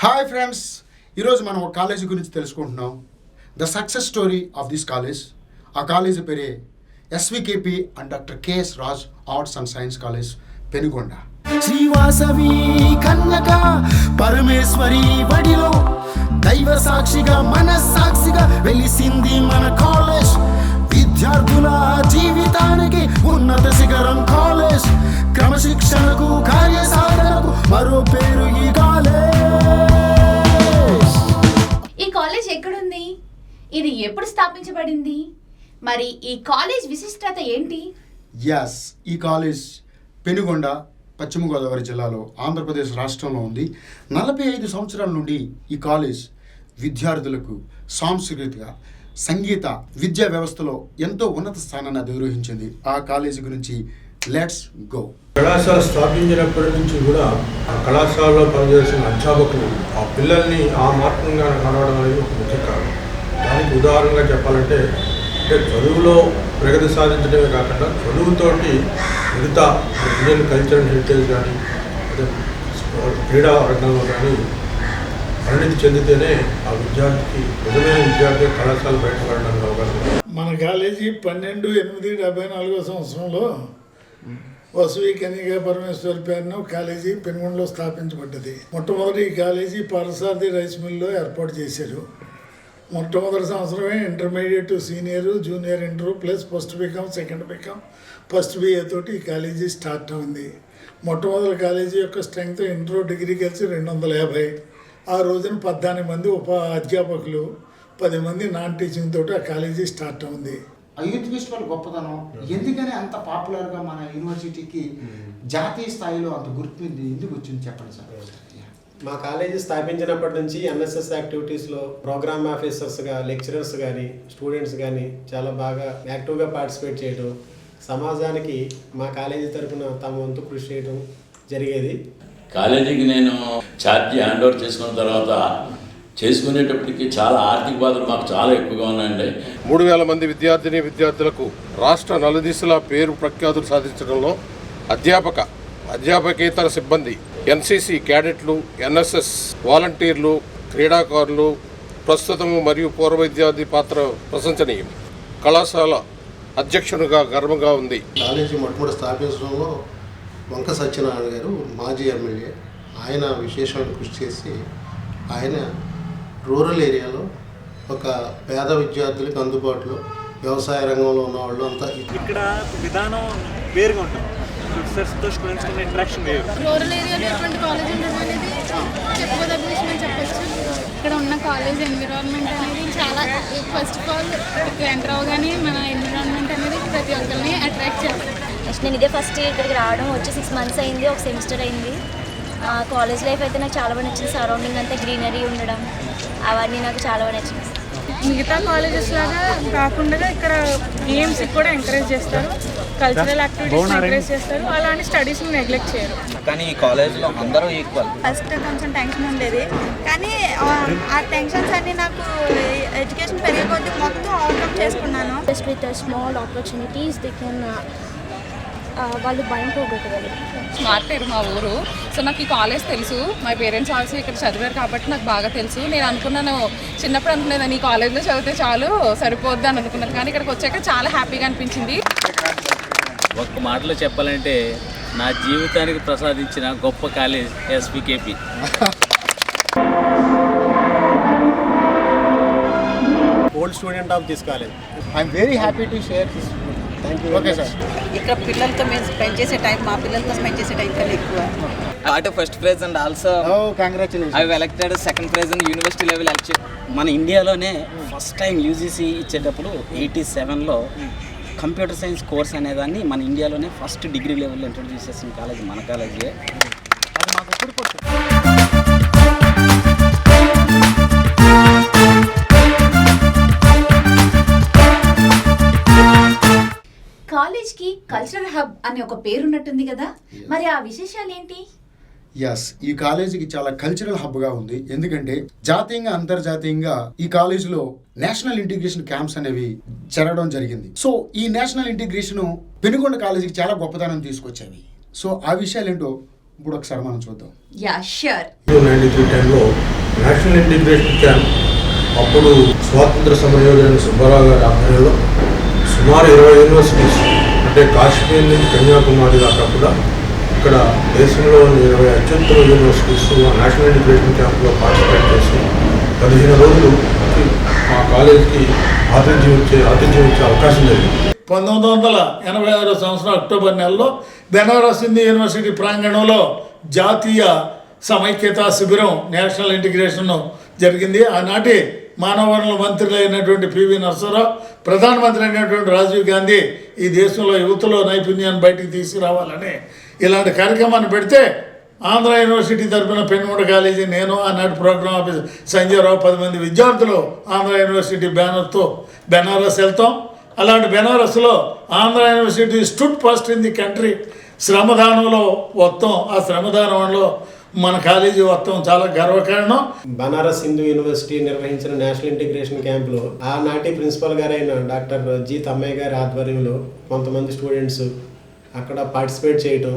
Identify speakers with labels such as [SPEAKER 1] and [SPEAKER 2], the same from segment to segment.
[SPEAKER 1] Hi friends, ఈరోజు మనం ఒక కాలేజీ గురించి తెలుసుకుంటున్నాం. The success story of this college. ఆ కాలేజీ పేరే SVKP and doctor KS Raj arts and science college, Penugonda.
[SPEAKER 2] Sri Vasavi Kanyaka Parameswari బడిలో దైవ సాక్షిగా మనస్సాక్షిగా వెలిసింది మన కాలేజ్. విద్యార్థుల జీవితానికి ఉన్నత శిఖరం కాలేజ్. క్రమశిక్షణకు కార్యసాధనకు మరో పేరు ఈ కాలేజ్.
[SPEAKER 3] ఈ కాలేజ్ ఎక్కడుంది? ఇది ఎప్పుడు స్థాపించబడింది? మరి ఈ కాలేజ్ విశిష్టత ఏంటి?
[SPEAKER 1] ఎస్, ఈ కాలేజ్ పెనుగొండ, పశ్చిమ గోదావరి జిల్లాలో, ఆంధ్రప్రదేశ్ రాష్ట్రంలో ఉంది. 45 సంవత్సరాల నుండి ఈ కాలేజ్ విద్యార్థులకు సాంస్కృతిక సంగీత విద్యా వ్యవస్థలో ఎంతో ఉన్నత స్థానాన్ని అధిరోహించింది. ఆ కాలేజీ గురించి లెట్స్ గో.
[SPEAKER 4] కళాశాల స్థాపించినప్పటి నుంచి కూడా ఆ కళాశాలలో పనిచేసిన అధ్యాపకులు ఆ పిల్లల్ని ఆ మార్గంగా కనవడం అనేది ఒక ముఖ్య కారణం. దానికి ఉదాహరణగా చెప్పాలంటే చదువులో ప్రగతి సాధించడమే కాకుండా చదువుతోటి మిగతా ఇండియన్ కల్చర్ అండ్ హెరిటేజ్ కానీ అదే క్రీడా రంగంలో కానీ పరిణితి చెందితేనే ఆ విద్యార్థికి నిజమైన విద్యార్థి కళాశాల బయటపడడానికి అవకాశం.
[SPEAKER 5] మన కాలేజీ 12/8/74 సంవత్సరంలో వసవి కన్యక పరమేశ్వరి పేరున కాలేజీ పెనుగొండలో స్థాపించబడ్డది. మొట్టమొదటి ఈ కాలేజీ పారసారథి రైస్ మిల్లో ఏర్పాటు చేశారు. మొట్టమొదటి సంవత్సరమే intermediate, senior, junior inter plus first BCom, second BCom, first BA తోటి ఈ కాలేజీ స్టార్ట్ అయింది. మొట్టమొదటి కాలేజీ యొక్క స్ట్రెంగ్త్ ఇంటర్ డిగ్రీ కలిసి 250. ఆ రోజున 14 మంది అధ్యాపకులు, 10 మంది నాన్ టీచింగ్ తోటి ఆ కాలేజీ స్టార్ట్ అయింది.
[SPEAKER 1] ఆ యూత్ ఫెస్టివల్ గొప్పతనం ఎందుకని అంత పాపులర్గా మన యూనివర్సిటీకి జాతీయ స్థాయిలో అంత గుర్తింపు ఎందుకు వచ్చింది చెప్పండి సార్.
[SPEAKER 6] మా కాలేజీ స్థాపించినప్పటి నుంచి ఎన్ఎస్ఎస్ యాక్టివిటీస్లో ప్రోగ్రామ్ ఆఫీసర్స్గా, లెక్చరర్స్ కానీ, స్టూడెంట్స్ కానీ చాలా బాగా యాక్టివ్గా పార్టిసిపేట్ చేయడం, సమాజానికి మా కాలేజీ తరఫున తమ వంతు కృషి చేయడం జరిగేది.
[SPEAKER 7] కాలేజీకి నేను ఛార్జీ హ్యాండ్ ఓవర్ చేసుకున్న తర్వాత చేసుకునేటప్పటికి చాలా ఆర్థిక బాధలు మాకు చాలా ఎక్కువగా ఉన్నాయండి.
[SPEAKER 8] 3000 మంది విద్యార్థులకు రాష్ట్ర నలుదిశలా పేరు ప్రఖ్యాతులు సాధించడంలో అధ్యాపకేతర సిబ్బంది, ఎన్సీసీ క్యాడెట్లు, ఎన్ఎస్ఎస్ వాలంటీర్లు, క్రీడాకారులు, ప్రస్తుతము మరియు పూర్వ విద్యార్థి పాత్ర ప్రశంసనీయం. కళాశాల అధ్యక్షునిగా గర్వంగా ఉంది.
[SPEAKER 9] కాలేజీ మొట్టమొదటి స్థాపించడంలో వంక సత్యనారాయణ గారు మాజీ ఎమ్మెల్యే, ఆయన విశేషమైన కృషి చేసి ఆయన రూరల్ ఏరియాలో ఒక పేద విద్యార్థులకు అందుబాటులో వ్యవసాయ రంగంలో ఉన్న వాళ్ళు అంతా
[SPEAKER 10] ఇక్కడ విధానం వేరుగా ఉంటుంది. ప్రొఫెసర్స్తో స్టూడెంట్స్తో ఇంటరాక్షన్ వేరు.
[SPEAKER 11] రూరల్ ఏరియాలో ఎటువంటి కాలేజ్ ఉండడం అనేది చెప్పుకోదగ్గ విషయం అని చెప్పచ్చు. ఇక్కడ ఉన్న కాలేజ్ ఎన్విరాన్మెంట్ అనేది చాలా, ఫస్ట్ ఆఫ్ ఆల్ ఇక్కడ ఎంటర్ అవగానే మన ఎన్విరాన్మెంట్ అనేది ప్రతి ఒక్కరిని అట్రాక్ట్ చేస్తుంది.
[SPEAKER 12] నెక్స్ట్ నేను ఇదే ఫస్ట్ ఇక్కడికి రావడం వచ్చి 6 months అయింది, ఒక సెమిస్టర్ అయింది. కాలేజ్ లైఫ్ అయితే నాకు చాలా బాగా నచ్చింది. సరౌండింగ్ అంతా గ్రీనరీ ఉండడం అవన్నీ నాకు చాలా బాగా నచ్చింది.
[SPEAKER 11] మిగతా కాలేజెస్ లాగా కాకుండా ఇక్కడ గేమ్స్ కూడా ఎంకరేజ్ చేస్తారు, కల్చరల్ యాక్టివిటీస్ ఎంకరేజ్ చేస్తారు, అలాంటి స్టడీస్ని నెగ్లెక్ట్ చేయరు.
[SPEAKER 10] కానీ ఈ కాలేజ్లో అందరూ ఈక్వల్.
[SPEAKER 11] ఫస్ట్ కొంచెం టెన్షన్ ఉండేది, కానీ ఆ టెన్షన్స్ అన్ని నాకు ఎడ్యుకేషన్ పెరిగే కొద్దీ మొత్తం ఓవర్కమ్ చేసుకున్నాను.
[SPEAKER 12] Just with small opportunities they can వాళ్ళు భయం పోగొట్టగలరు.
[SPEAKER 11] స్మార్ట్ పేరు మా ఊరు. సో నాకు ఈ కాలేజ్ తెలుసు, మై పేరెంట్స్ ఆల్సో ఇక్కడ చదివారు కాబట్టి నాకు బాగా తెలుసు. నేను అనుకున్నాను, చిన్నప్పుడు అనుకునేదాన్ని ఈ కాలేజ్లో చదివితే చాలు సరిపోద్ది అని అనుకున్నాను, కానీ ఇక్కడికి వచ్చాక చాలా హ్యాపీగా అనిపించింది.
[SPEAKER 10] ఒక్క మాటలో చెప్పాలంటే నా జీవితానికి ప్రసాదించిన గొప్ప college SVKP.
[SPEAKER 6] Old student of this college.
[SPEAKER 1] I'm very happy to share this. Thank you. Okay sir.
[SPEAKER 11] ఇక్కడ పిల్లలతో మేము స్పెండ్ చేసే టైం, మా పిల్లలతో స్పెండ్ చేసే టైం కన్నా ఎక్కువ.
[SPEAKER 10] Got first prize and also
[SPEAKER 1] congratulation.
[SPEAKER 10] I elected second prize in university level lecture. మన ఇండియాలోనే ఫస్ట్ టైం యూజీసీ ఇచ్చేటప్పుడు 87లో కంప్యూటర్ సైన్స్ కోర్స్ అనేదాన్ని మన ఇండియాలోనే ఫస్ట్ డిగ్రీ లెవెల్లో ఇంట్రొడ్యూస్ చేసిన కాలేజ్ మన కాలేజీ.
[SPEAKER 1] అది మాకు ఎప్పుడు పడుతుంది.
[SPEAKER 3] కాలేజ్కి కల్చరల్ హబ్ అనే ఒక పేరున్నట్టుంది కదా, మరి ఆ విశేషాలు ఏంటి?
[SPEAKER 1] ఎస్, ఈ కాలేజీకి చాలా కల్చరల్ హబ్గా ఉంది. ఎందుకంటే జాతీయంగా, అంతర్జాతీయంగా ఈ కాలేజీలో నేషనల్ ఇంటిగ్రేషన్ క్యాంప్స్ అనేవి జరగడం జరిగింది. సో ఈ నేషనల్ ఇంటిగ్రేషన్ పెనుగొండ కాలేజీకి చాలా గొప్పతనం తీసుకొచ్చేవి. సో ఆ విషయాలు ఏంటో ఇప్పుడు ఒకసారి మనం చూద్దాం.
[SPEAKER 3] Yeah sure.
[SPEAKER 4] 93 టైంలో నేషనల్ ఇంటిగ్రేషన్ క్యాంప్, అప్పుడు స్వాతంత్ర సమరయోధులైన సుబ్బారావు గారి ఆధ్వర్యంలో సుమారు 20 యూనివర్సిటీస్, అంటే కాశ్మీర్ నుంచి కన్యాకుమారి దాకా కూడా ఇక్కడ దేశంలోని 20 అత్యుత్తమ యూనివర్సిటీస్ నేషనల్ ఇంటిగ్రేషన్ క్యాంప్లో పార్టిసిపేట్ చేసి 15 రోజులు మా కాలేజీకి ఆతిథ్యం ఇచ్చే అవకాశం జరిగింది.
[SPEAKER 5] 1986 సంవత్సరం అక్టోబర్ నెలలో బెనారస్ హిందూ యూనివర్సిటీ ప్రాంగణంలో జాతీయ సమైక్యతా శిబిరం నేషనల్ ఇంటిగ్రేషన్ జరిగింది. ఆనాటి మానవ వనరుల మంత్రులు అయినటువంటి పివి నరసింహరావు, ప్రధానమంత్రి అయినటువంటి రాజీవ్ గాంధీ ఈ దేశంలో యువతలో నైపుణ్యాన్ని బయటికి తీసుకురావాలని ఇలాంటి కార్యక్రమాన్ని పెడితే ఆంధ్ర యూనివర్సిటీ తరఫున పెనుగొండ కాలేజీ, నేను, ఆనాటి ప్రోగ్రామ్ ఆఫీసర్ సంజయ్ రావు, 10 మంది విద్యార్థులు ఆంధ్ర యూనివర్సిటీ బ్యానర్తో బెనారస్ వెళ్తాం. అలాంటి బెనారస్లో Andhra university stood first in the country. శ్రమదానంలో మొత్తం, ఆ శ్రమదానంలో మన కాలేజీ మొత్తం చాలా గర్వకారణం.
[SPEAKER 6] బనారస్ హిందూ యూనివర్సిటీ నిర్వహించిన నేషనల్ ఇంటిగ్రేషన్ క్యాంప్లో ఆనాటి ప్రిన్సిపల్ గారైన డాక్టర్ జి తమ్మయ్య గారి ఆధ్వర్యంలో కొంతమంది స్టూడెంట్స్ అక్కడ పార్టిసిపేట్ చేయటం,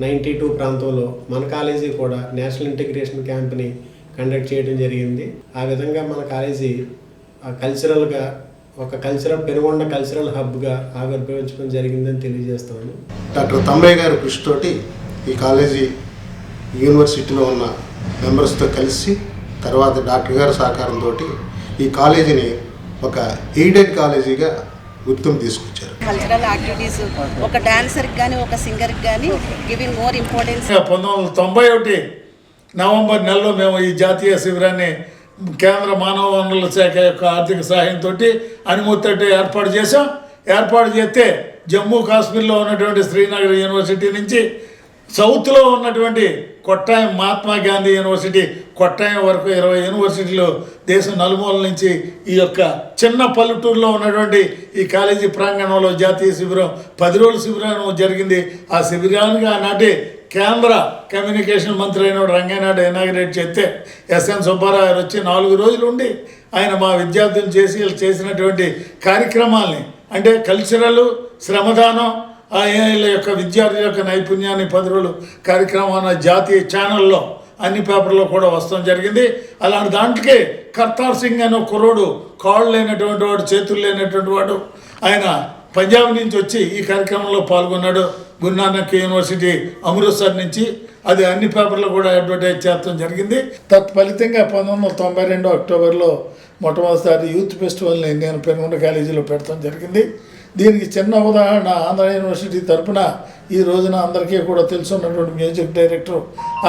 [SPEAKER 6] 92 ప్రాంతంలో మన కాలేజీ కూడా నేషనల్ ఇంటిగ్రేషన్ క్యాంప్ని కండక్ట్ చేయడం జరిగింది. ఆ విధంగా మన కాలేజీ కల్చరల్గా ఒక పెనుగొండ కల్చరల్ హబ్గా ఆవిర్భవించడం జరిగిందని తెలియజేస్తున్నాను.
[SPEAKER 9] డాక్టర్ తమ్మయ్య గారి కృషితోటి ఈ కాలేజీ యూనివర్సిటీలో ఉన్న మెంబర్స్తో కలిసి, తర్వాత డాక్టర్ గారి సహకారంతో ఈ కాలేజీని ఒక ఎయిడెడ్ కాలేజీగా గుర్తింపు తీసుకొచ్చారు.
[SPEAKER 13] కల్చరల్ యాక్టివిటీస్, ఒక డాన్సర్కి కానీ ఒక సింగర్కి కానీ గివింగ్ మోర్ ఇంపార్టెన్స్.
[SPEAKER 5] 1991 నవంబర్ నెలలో మేము ఈ జాతీయ శిబిరాన్ని కేంద్ర మానవ వనరుల శాఖ యొక్క ఆర్థిక సహాయంతో అనుమతి ఏర్పాటు చేసాం. ఏర్పాటు చేస్తే జమ్మూ కాశ్మీర్లో ఉన్నటువంటి శ్రీనగర్ యూనివర్సిటీ నుంచి సౌత్లో ఉన్నటువంటి కొట్టాయం మహాత్మా గాంధీ యూనివర్సిటీ, కొట్టాయం వరకు 20 యూనివర్సిటీలు దేశం నలుమూల నుంచి ఈ యొక్క చిన్న పల్లెటూరులో ఉన్నటువంటి ఈ కాలేజీ ప్రాంగణంలో జాతీయ శిబిరం 10 రోజుల శిబిరం జరిగింది. ఆ శిబిరానికి ఆనాటి కేంద్ర కమ్యూనికేషన్ మంత్రి అయిన రంగనాయుడు ఇనాగ్రేట్ చేస్తే ఎస్ఎన్ సుబ్బారావు గారు వచ్చి 4 రోజులు ఉండి ఆయన మా విద్యార్థులు చేసినటువంటి కార్యక్రమాల్ని, అంటే కల్చరల్, శ్రమదానం, వీళ్ళ యొక్క విద్యార్థుల యొక్క నైపుణ్యాన్ని 10 రోజులు కార్యక్రమం జాతీయ ఛానల్లో అన్ని పేపర్లో కూడా వస్తడం జరిగింది. అలాంటి దాంట్లోకి కర్తార్ సింగ్ అనే కుర్రోడు, కాళ్ళు లేనటువంటి వాడు, చేతులు లేనటువంటి వాడు, ఆయన పంజాబ్ నుంచి వచ్చి ఈ కార్యక్రమంలో పాల్గొన్నాడు. గురునానక్ యూనివర్సిటీ అమృత్సర్ నుంచి, అది అన్ని పేపర్లో కూడా అడ్వర్టైజ్ చేయడం జరిగింది. తత్ఫలితంగా 1992 అక్టోబర్లో మొట్టమొదటిసారి యూత్ ఫెస్టివల్ని నేను పెనుగొండ కాలేజీలో పెట్టడం జరిగింది. దీనికి చిన్న ఉదాహరణ, ఆంధ్ర యూనివర్సిటీ తరఫున ఈ రోజున అందరికీ కూడా తెలుసున్నటువంటి మ్యూజిక్ డైరెక్టర్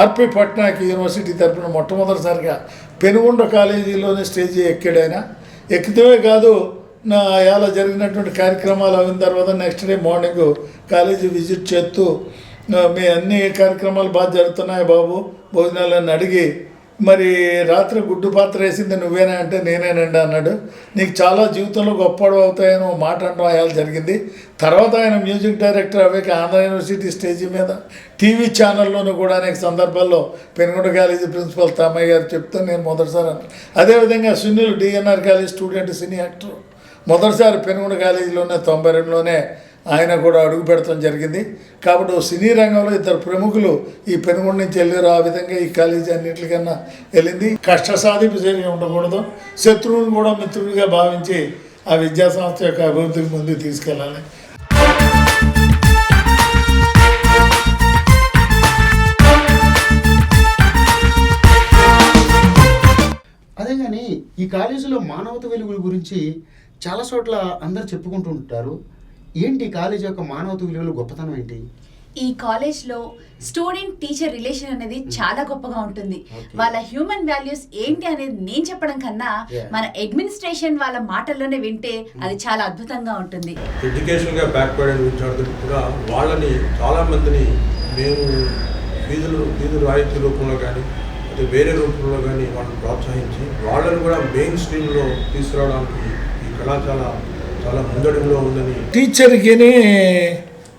[SPEAKER 5] ఆర్పి పట్నాయక్ యూనివర్సిటీ తరఫున మొట్టమొదటిసారిగా పెనుగొండ కాలేజీలోనే స్టేజీ ఎక్కాడు. ఆయన ఎక్కితేనే కాదు, ఇలా జరిగినటువంటి కార్యక్రమాలు అయిన తర్వాత next day morning college visit చేస్తూ మీ అన్ని కార్యక్రమాలు బాగా జరుగుతున్నాయి బాబు, భోజనాలని అడిగి, మరి రాత్రి గుడ్డు పాత్ర వేసింది నువ్వేనా అంటే నేనేనండి అన్నాడు. నీకు చాలా జీవితంలో గొప్పడు అవుతాయని మాట అనడం అయ్యాలి జరిగింది. తర్వాత ఆయన మ్యూజిక్ డైరెక్టర్ అవ్వక ఆంధ్ర యూనివర్సిటీ స్టేజీ మీద టీవీ ఛానల్లోనూ కూడా అనేక సందర్భాల్లో పెనుగొండ కాలేజీ ప్రిన్సిపల్ తమ్మయ్య గారు చెప్తే నేను మొదటిసారి అన్నాను. అదేవిధంగా Sunil DNR college student, cine actor, మొదటిసారి పెనుగొండ కాలేజీలోనే 92లోనే ఆయన కూడా అడుగు పెడతాం జరిగింది. కాబట్టి సినీ రంగంలో 2 ప్రముఖులు ఈ పెనుగొండ నుంచి వెళ్ళారు. ఆ విధంగా ఈ కాలేజీ అన్నింటికన్నా వెళ్ళింది. కష్టసాధింపు జరిగి ఉండకూడదు, శత్రువుని కూడా మిత్రుడిగా భావించి ఆ విద్యాసంస్థ యొక్క అభివృద్ధికి ముందుకు తీసుకెళ్ళాలి.
[SPEAKER 1] అదే కానీ ఈ కాలేజీలో మానవత వెలుగుల గురించి చాలా చోట్ల అందరు చెప్పుకుంటూ ఉంటారు. ఏంటి కాలేజీ యొక్క మానవత విలువలు గొప్పతనం ఏంటి?
[SPEAKER 3] ఈ కాలేజ్లో స్టూడెంట్ టీచర్ రిలేషన్ అనేది చాలా గొప్పగా ఉంటుంది. వాళ్ళ హ్యూమన్ వాల్యూస్ ఏంటి అనేది నేను చెప్పడం కన్నా మన అడ్మినిస్ట్రేషన్ వాళ్ళ మాటల్లోనే వింటే అది చాలా అద్భుతంగా ఉంటుంది.
[SPEAKER 4] ఎడ్యుకేషన్గా బ్యాక్వర్డ్ అయిన విద్యార్థులు కూడా వాళ్ళని చాలామందిని మేము ఫీజు రాయితీ రూపంలో కానీ అది వేరే రూపంలో కానీ వాళ్ళని ప్రోత్సహించి వాళ్ళని కూడా మెయిన్ స్ట్రీమ్లో తీసుకురావడానికి ఈ కళాశాల చాలా ముందడుగులో ఉందని.
[SPEAKER 5] టీచర్కి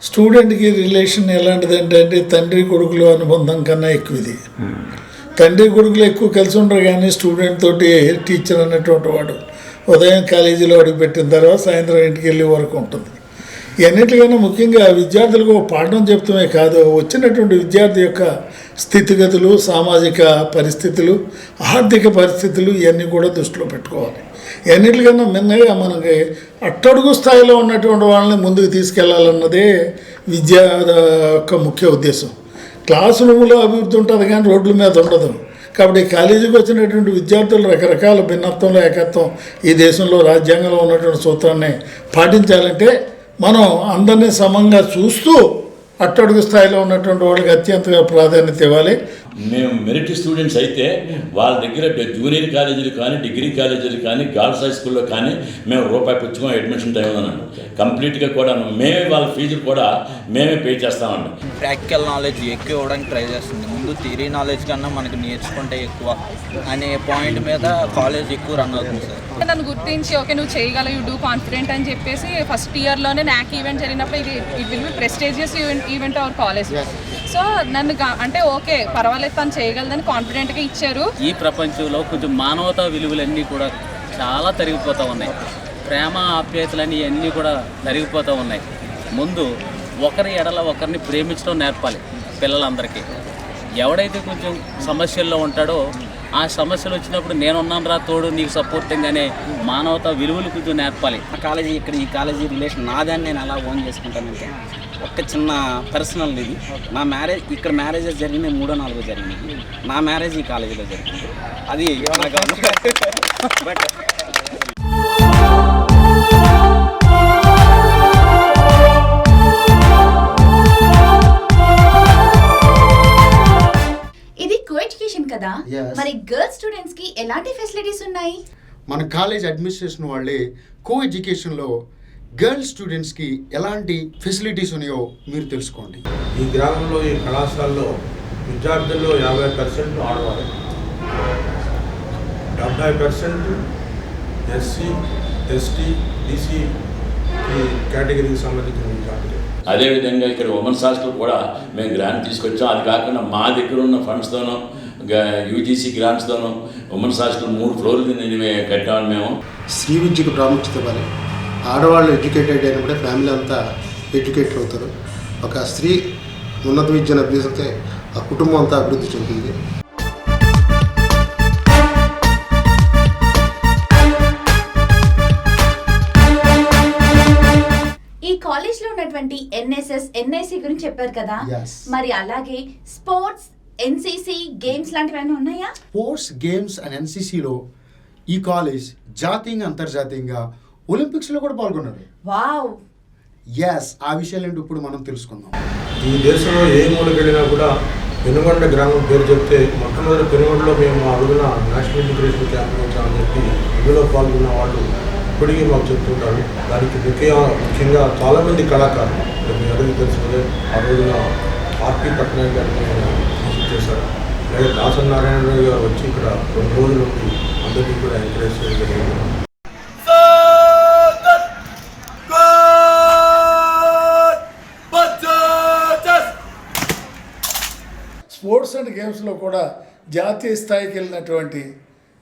[SPEAKER 5] స్టూడెంట్కి రిలేషన్ ఎలాంటిది అంటే తండ్రి కొడుకులు అనుబంధం కన్నా ఎక్కువ ఇది. తండ్రి కొడుకులు ఎక్కువ కలిసి ఉండరు, కానీ స్టూడెంట్ తోటి టీచర్ అనేటువంటి వాడు ఉదయం కాలేజీలో అడుగుపెట్టిన తర్వాత సాయంత్రం ఇంటికి వెళ్ళే వరకు ఉంటుంది. ఎన్నిటికైనా ముఖ్యంగా విద్యార్థులకు ఒక పాఠం చెప్తమే కాదు, వచ్చినటువంటి విద్యార్థి యొక్క స్థితిగతులు, సామాజిక పరిస్థితులు, ఆర్థిక పరిస్థితులు ఇవన్నీ కూడా దృష్టిలో పెట్టుకోవాలి. ఎన్నిటికన్నా మిన్నగా మనకి అట్టడుగు స్థాయిలో ఉన్నటువంటి వాళ్ళని ముందుకు తీసుకెళ్లాలన్నదే విద్య యొక్క ముఖ్య ఉద్దేశం. క్లాసు రూములో అభివృద్ధి ఉంటుంది కానీ రోడ్ల మీద ఉండదు. కాబట్టి కాలేజీకి వచ్చినటువంటి విద్యార్థులు రకరకాల భిన్నత్వంలో ఏకత్వం ఈ దేశంలో రాజ్యాంగంలో ఉన్నటువంటి సూత్రాన్ని పాటించాలంటే మనం అందరినీ సమంగా చూస్తూ అట్టడుగు స్థాయిలో ఉన్నటువంటి వాళ్ళకి అత్యంతగా ప్రాధాన్యత ఇవ్వాలి.
[SPEAKER 7] మేము మెరిట్ స్టూడెంట్స్ అయితే వాళ్ళ దగ్గర జూనియర్ కాలేజీలు కానీ, డిగ్రీ కాలేజీలు కానీ, గర్ల్స్ హై స్కూల్లో కానీ మేము రూపాయి పుచ్చుకొని అడ్మిషన్ టైం ఉందన్నాను. కంప్లీట్గా కూడా మేమే వాళ్ళ ఫీజులు కూడా మేమే పే చేస్తామండి.
[SPEAKER 14] ప్రాక్టికల్ నాలెడ్జ్ ఎక్కువ ఇవ్వడానికి ట్రై చేస్తుంది. ముందు థియరీ నాలెడ్జ్ కన్నా మనకు నేర్చుకుంటే ఎక్కువ అనే పాయింట్ మీద కాలేజ్ ఎక్కువ రన్ అవుతుంది సార్.
[SPEAKER 15] నన్ను గుర్తించి ఓకే నువ్వు చేయగలవు, యూ డూ కాన్ఫిడెంట్ అని చెప్పేసి ఫస్ట్ ఇయర్లోనే నాకు ఈవెంట్ జరిగినప్పుడు it will be prestigious event hour college. So నన్ను అంటే ఓకే పర్వాలేదు తను చేయగలదని కాన్ఫిడెంట్గా ఇచ్చారు.
[SPEAKER 10] ఈ ప్రపంచంలో కొంచెం మానవతా విలువలన్నీ కూడా చాలా తరిగిపోతూ ఉన్నాయి. ప్రేమ ఆప్యాయతలన్నీ అన్నీ కూడా తరిగిపోతూ ఉన్నాయి. ముందు ఒకరి ఎడల ఒకరిని ప్రేమించడం నేర్పాలి పిల్లలందరికీ. ఎవడైతే కొంచెం సమస్యల్లో ఉంటాడో ఆ సమస్యలు వచ్చినప్పుడు నేనున్నాను రా తోడు నీకు సపోర్టింగ్ అనే మానవతా విలువలు కొంచెం నేర్పాలి. ఆ కాలేజీ ఇక్కడ ఈ కాలేజీ రిలేషన్ నాదాన్ని నేను ఎలా ఓన్ చేసుకుంటానంటే ఒక చిన్న పర్సనల్ ఇది. నా మ్యారేజ్ ఇక్కడ మ్యారేజెస్ జరిగినాయి 3-4 జరిగినాయి. నా మ్యారేజ్ ఈ కాలేజీలో జరిగింది. అది బట్
[SPEAKER 3] ఇది కోఎడ్యుకేషన్ కదా,
[SPEAKER 1] Yes.
[SPEAKER 3] మరి గర్ల్స్ స్టూడెంట్స్ కి ఎలాంటి ఫెసిలిటీస్ ఉన్నాయి?
[SPEAKER 1] మన కాలేజ్ అడ్మినిస్ట్రేషన్ వాళ్ళే కో ఎడ్యుకేషన్లో గర్ల్స్ స్టూడెంట్స్కి ఎలాంటి ఫెసిలిటీస్ ఉన్నాయో మీరు తెలుసుకోండి.
[SPEAKER 4] ఈ గ్రామంలో ఈ కళాశాలలో విద్యార్థుల్లో 50% ఆడవారు, 70% ఎస్సీ, ఎస్టీ, బీసీ కేటగిరీకి సంబంధించిన విద్యార్థులు.
[SPEAKER 7] అదేవిధంగా ఇక్కడ ఉమెన్స్ హాస్టల్ కూడా మేము గ్రాంట్ తీసుకొచ్చాం. అది కాకుండా మా దగ్గర ఉన్న ఫండ్స్తోనూ యూజీసీ గ్రాంట్స్తోనూ ఉమెన్స్ హాస్టల్ 3 ఫ్లోర్లు కట్టామని మేము.
[SPEAKER 9] స్త్రీ విద్యకు ప్రాముఖ్యత ఇవ్వాలి. ఆడవాళ్ళు ఎడ్యుకేటెడ్ అయినప్పుడే ఫ్యామిలీ అంతా ఎడ్యుకేటెడ్ అవుతారు. ఒక స్త్రీ ఉన్నత విద్యను అభ్యసిస్తే ఆ కుటుంబం అంతా అభివృద్ధి చెందుతుంది.
[SPEAKER 3] ఈ కాలేజ్ లో ఉన్నటువంటి ఎన్ఎస్ఎస్, ఎన్ఐసి గురించి చెప్పారు కదా, మరి అలాగే స్పోర్ట్స్, ఎన్సిసి, గేమ్స్ లాంటివన్నీ ఉన్నాయా?
[SPEAKER 1] స్పోర్ట్స్, గేమ్స్ అండ్ ఎన్సిసిలో ఈ కాలేజ్ జాతీయంగా అంతర్జాతీయంగా ఒలింపిక్స్లో కూడా పాల్గొన్నారు.
[SPEAKER 3] వావ్,
[SPEAKER 1] ఎస్, ఆ విషయాలేంటి ఇప్పుడు మనం తెలుసుకుందాం.
[SPEAKER 4] ఈ దేశంలో ఏ మూలకి వెళ్ళినా కూడా పెనుగొండ గ్రామం పేరు చెప్తే మొట్టమొదటి పెనుగొండలో మేము ఆ రోజున నేషనల్ ఇంటిగ్రేషన్ క్యాంప్ వచ్చామని చెప్పి ఇందులో పాల్గొన్న వాళ్ళు ఇప్పటికీ మాకు చెప్తుంటారు. దానికి ముఖ్యంగా చాలామంది కళాకారులు మీ అందరికీ తెలిసినదే ఆ రోజున ఆర్పి పట్నాయక్ గారిని విజిట్ చేశారు. అలాగే దాసరి నారాయణరావు గారు వచ్చి ఇక్కడ 2 రోజుల నుండి అందరికీ కూడా ఎంకరేజ్ చేయడం జరిగింది.
[SPEAKER 5] స్పోర్ట్స్ అండ్ గేమ్స్లో కూడా జాతీయ స్థాయికి వెళ్ళినటువంటి,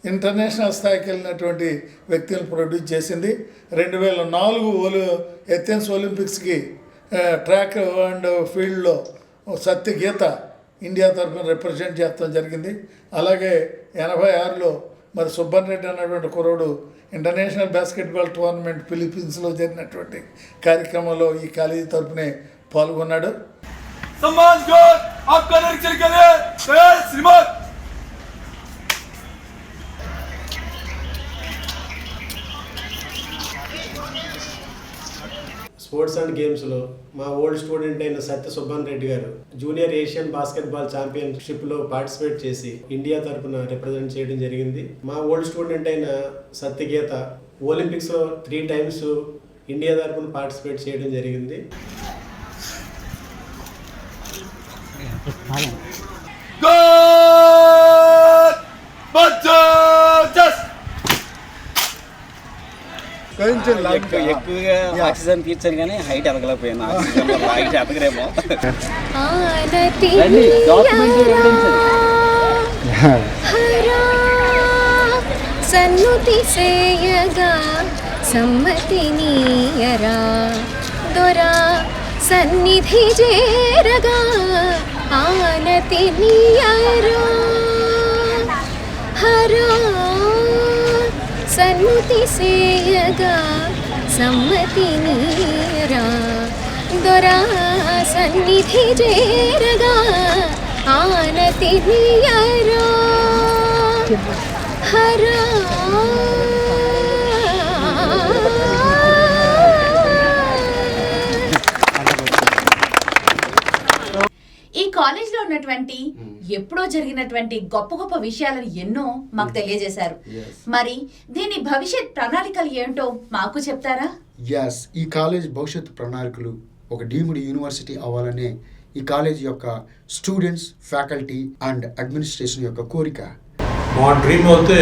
[SPEAKER 5] ఇంటర్నేషనల్ స్థాయికి వెళ్ళినటువంటి వ్యక్తులను ప్రొడ్యూస్ చేసింది. 2004 ఎథెన్స్ ఒలింపిక్స్కి ట్రాక్ అండ్ ఫీల్డ్లో సత్య గీత ఇండియా తరఫున రిప్రజెంట్ చేయడం జరిగింది. అలాగే 86లో మరి సుబ్బన్ రెడ్డి అన్నటువంటి కుర్రోడు ఇంటర్నేషనల్ బాస్కెట్బాల్ టోర్నమెంట్ ఫిలిప్పీన్స్లో జరిగినటువంటి కార్యక్రమంలో ఈ కాలేజీ తరఫునే పాల్గొన్నాడు.
[SPEAKER 6] స్పోర్ట్స్ అండ్ గేమ్స్లో మా ఓల్డ్ స్టూడెంట్ అయిన సత్య సుబ్బన్ రెడ్డి గారు జూనియర్ ఏషియన్ బాస్కెట్బాల్ ఛాంపియన్షిప్లో పార్టిసిపేట్ చేసి ఇండియా తరఫున రిప్రజెంట్ చేయడం జరిగింది. మా ఓల్డ్ స్టూడెంట్ అయిన సత్యగీత ఒలింపిక్స్లో 3 times ఇండియా తరఫున పార్టిసిపేట్ చేయడం జరిగింది.
[SPEAKER 10] ఎక్కువగా ఆక్సిజన్ పీల్చాను కానీ హైట్ ఎదగలేకపోయాను. ఆక్సిజన్ హైట్ ఎదగరేమో.
[SPEAKER 12] సన్నుతి సేయగా సమ్మతి నీయరా
[SPEAKER 16] దొరా సన్నిధి చేరగా ఆనతి నీయరా హరా సన్నుతి సేయగా సమ్మతి నీయరా దొరా సన్నిధి చేరగా ఆనతి నీయరా హరా
[SPEAKER 3] ఈ కాలేజ్ లో ఉన్నటువంటి ఎప్పుడో జరిగినటువంటి గొప్ప గొప్ప విషయాలను ఎన్నో మాకు తెలియజేశారు. మరి దీని భవిష్యత్ ప్రణాళికలు ఏంటో మాకు చెప్తారా?
[SPEAKER 1] ఈ కాలేజ్ భవిష్యత్ ప్రణాళికలు ఒక డీమ్డ్ యూనివర్సిటీ అవ్వాలనే ఈ కాలేజ్ యొక్క స్టూడెంట్స్, ఫ్యాకల్టీ అండ్ అడ్మినిస్ట్రేషన్ యొక్క కోరిక.
[SPEAKER 4] మా డ్రీమ్ అయితే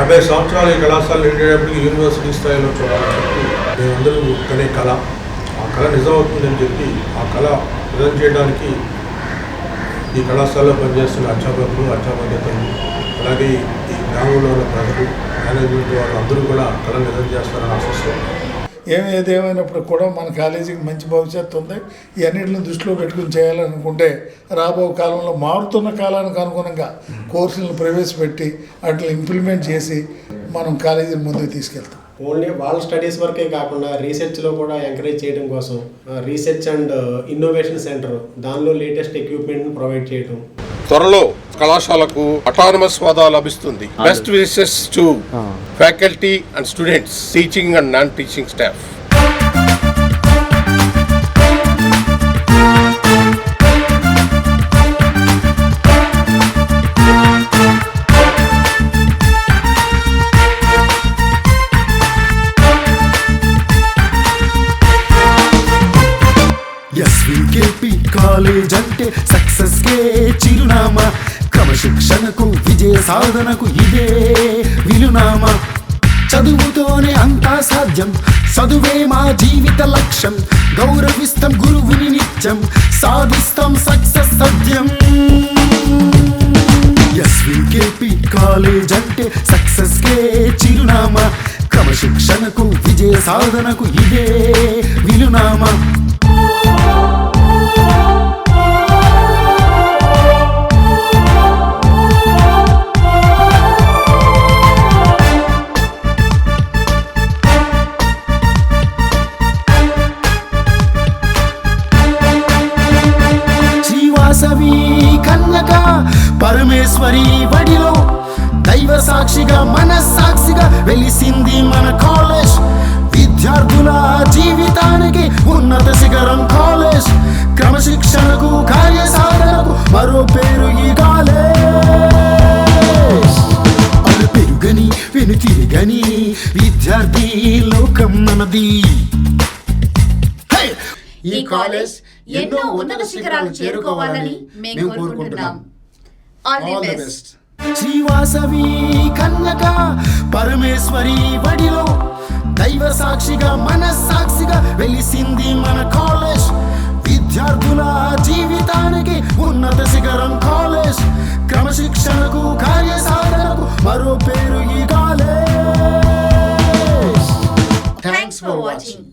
[SPEAKER 4] 50 సంవత్సరాలు ఈ కళాశాల నిండేటప్పటికి యూనివర్సిటీ స్థాయిలో చూడాలని చెప్పి మేమందరూ కనే కళ, ఆ కళ నిజమవుతుందని చెప్పి ఆ కళ నిజం చేయడానికి ఈ కళాశాలలో పనిచేస్తున్న అధ్యాపకులు, అధ్యాపకేతరులు, అలాగే ఈ గ్రామంలో ఉన్న ప్రజలు, మేనేజ్మెంట్ వాళ్ళు అందరూ కూడా కళ నిజం చేస్తారని ఆశిస్తున్నాం.
[SPEAKER 5] ఏదేమైనప్పుడు కూడా మన కాలేజీకి మంచి భవిష్యత్తు ఉంది. ఇవన్నిటిని దృష్టిలో పెట్టుకుని చేయాలనుకుంటే రాబో కాలంలో మారుతున్న కాలానికి అనుగుణంగా కోర్సులను ప్రవేశపెట్టి వాటిని ఇంప్లిమెంట్ చేసి మనం కాలేజీని ముందుకు తీసుకెళ్తాం.
[SPEAKER 6] ఓన్లీ వాళ్ళ స్టడీస్ వరకే కాకుండా రీసెర్చ్లో కూడా ఎంకరేజ్ చేయడం కోసం రీసెర్చ్ అండ్ ఇన్నోవేషన్ సెంటర్, దానిలో లేటెస్ట్ ఎక్విప్మెంట్ని ప్రొవైడ్ చేయడం.
[SPEAKER 8] త్వరలో కళాశాలకు అటానమస్ హోదా లభిస్తుంది. Best wishes to faculty and students, teaching and non teaching staff.
[SPEAKER 2] SVKP college అంటే సక్సెస్ కే చిరునామా, క్రమశిక్షణకు విజయ సాధనకు ఇదే విలునామా. చదువుతోనే అంతా సాధ్యం, చదువే మా జీవిత లక్ష్యం, గౌరవిస్తాం గురువుని నిత్యం, సాధిస్తాం సక్సెస్ సత్యం. ఎస్వికేపి కాలేజ్ అంటే సక్సెస్ కే చిరునామా, క్రమశిక్షణకు విజయ సాధనకు ఇదే విలునామా. శ్రీవాసవి కన్యక పరమేశ్వరి వడిలో దైవ సాక్షిగా మనస్సాక్షిగా వెలిసింది మన కాలేజ్. విద్యార్థుల జీవితానికి ఉన్నత శిఖరం కాలేజ్, క్రమశిక్షణకు కార్యసాధనకు మరో పేరు ఈ కాలేజ్. అలు పెరుగని వెనుతిరగని విద్యార్థి లోకం మనది.
[SPEAKER 3] ఈ కాలేజ్ ఎన్నో ఉన్నత శిఖరాలు చేరుకోవాలని మేము కోరుకుంటున్నాం. All the best.
[SPEAKER 2] Sri Vasavi Kanyaka Parameswari వడిలో దైవ సాక్షిగా మనస్సాక్షిగా వెలిసింది మన కాలేజ్. విద్యార్థుల జీవితానికి ఉన్నత శిఖరం కాలేజ్, క్రమశిక్షణకు కార్యసాధనకు మరో పేరు ఈ కాలేజ్.
[SPEAKER 3] Thanks for watching.